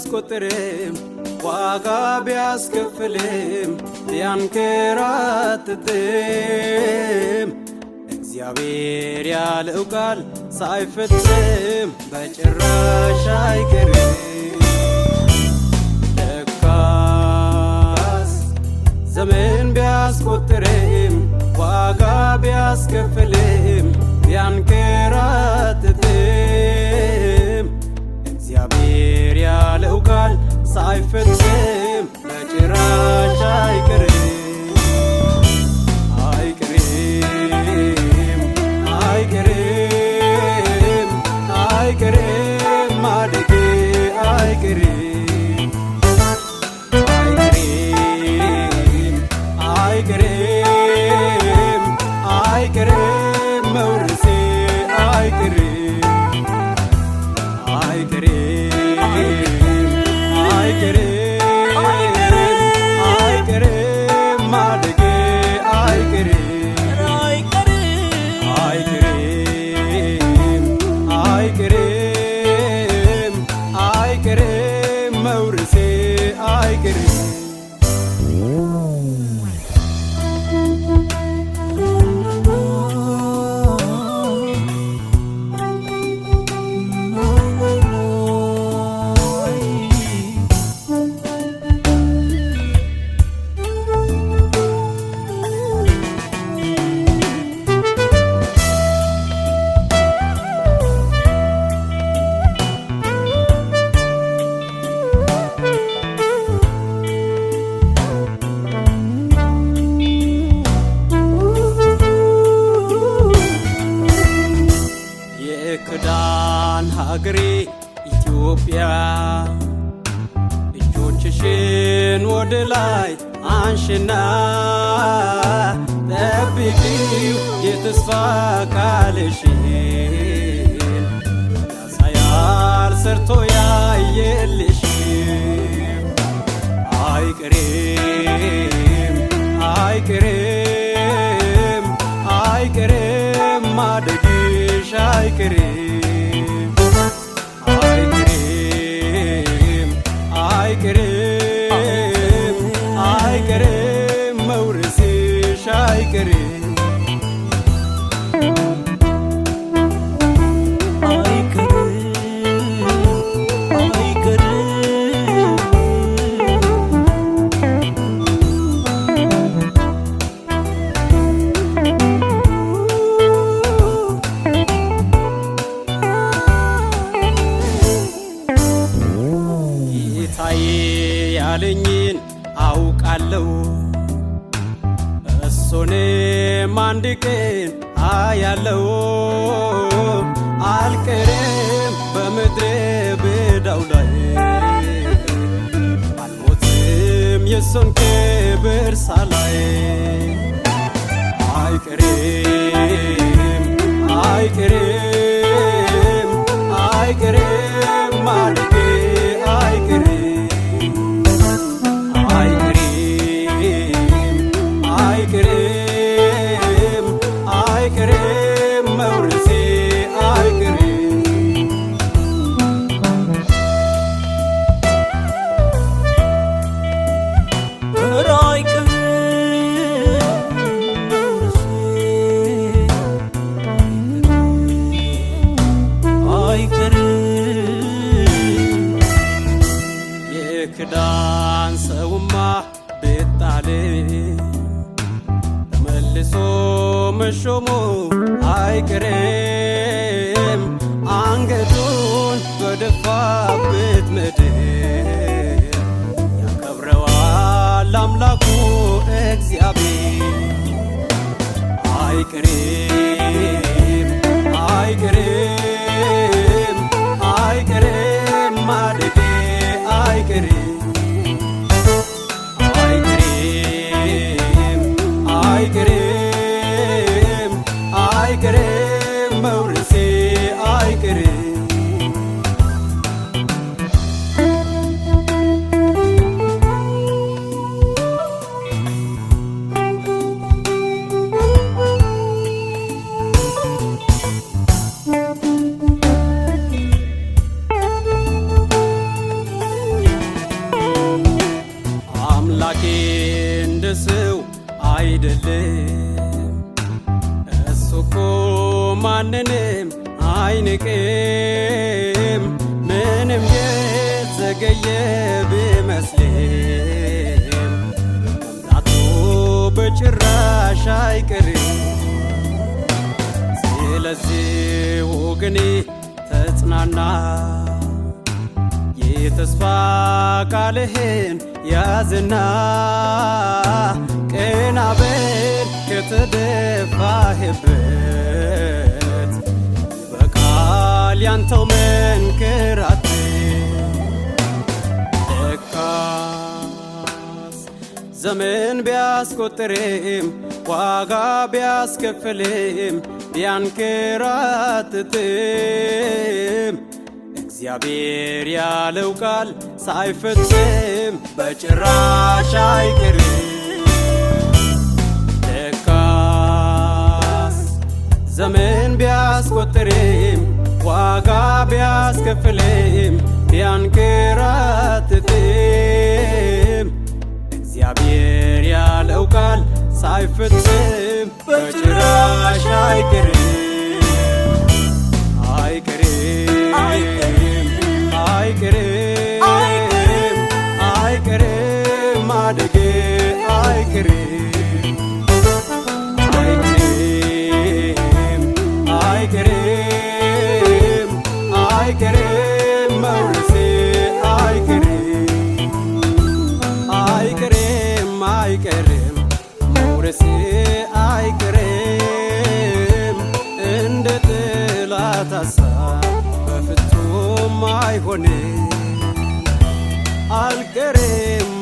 ቢያስቆጥርም ዋጋ ቢያስከፍልም ቢያንከራትትም እግዚአብሔር ያለው ቃል ሳይፈጽም በጭራሽ አይቀርም። ለካስ ዘመን ቢያስቆጥርም ዋጋ ቢያስከፍልም ቢያንከራትትም እግዚአብሔር ያለው ቃል ሳይፈጽም በጭራሽ አይቀርም። አይቀርም ማደጌ አይቀርም አይቀርም አይቀርም መውረሴ አይቀርም አይቀርም አይቀርም ማደጌ አይቀርም አይቀርም መውረሴ አይቀርም። የክዳን ሀገሬ ኢትዮጵያ እጆችሽን ወደ ላይ አንሽና ጠብቂው የተስፋ ቃልሽን ያሳያል ሰርቶ ያየልሽን አይቀርም አይቀርም አይቀርም ማደግሽ አይቀርም አይቀርም አይቀርም አይቀርም መውረስሽ አይቀርም ያለኝን አውቃለሁ እሱንም አንድ ቀን አያለው አልቀርም በምድረ በዳው ላይ አልሞትም የሱን ክብር ሳላይ አይቀርም አይቀርም አይቀርም ማለቴ አይቀርም አይቀርም መውረሴ አይቀርም የክዳን ሰውማ ቤጣል ተመልሶ መሾሙ አይቀርም አንገቱን በደፋበት ምድር ያከብረዋል አምላኩ እግዚአብሔር አይቀርም አይቀርም አይቀርም ማለቴ አይቀርም አይቀርም አይቀርም መውረሴ አይቀርም አይደለም እሱ እኮ ማንንም አይንቅም ምንም የዘገየ ቢመስልም መምጣቱ በጭራሽ አይቀርም ስለዚህ ወገኔ ተጽናና የተስፋ ቃልህን ያዝና ቀና በል ከተደፋህበት በቃል ያንተው መንከራት ለካስ ዘመን ቢያስቆጥርም ዋጋ ቢያስከፍልም ቢያንከራትትም እግዚአብሔር ያለው ቃል ሳይፈጽም በጭራሽ አይቀርም ለካስ ዘመን ቢያስቆጥርም ዋጋ ቢያስከፍልም ቢያንከራትትም እግዚአብሔር ያለው ቃል ሳይፈጽም በጭራሽ አይቀርም አይቀርም ማደጌ አይቀርም መውረሴ አይቀርም መውረሴ አይቀርም እንደ ጥላት ሐሳብ በፍጹም አይሆንም አልቀርም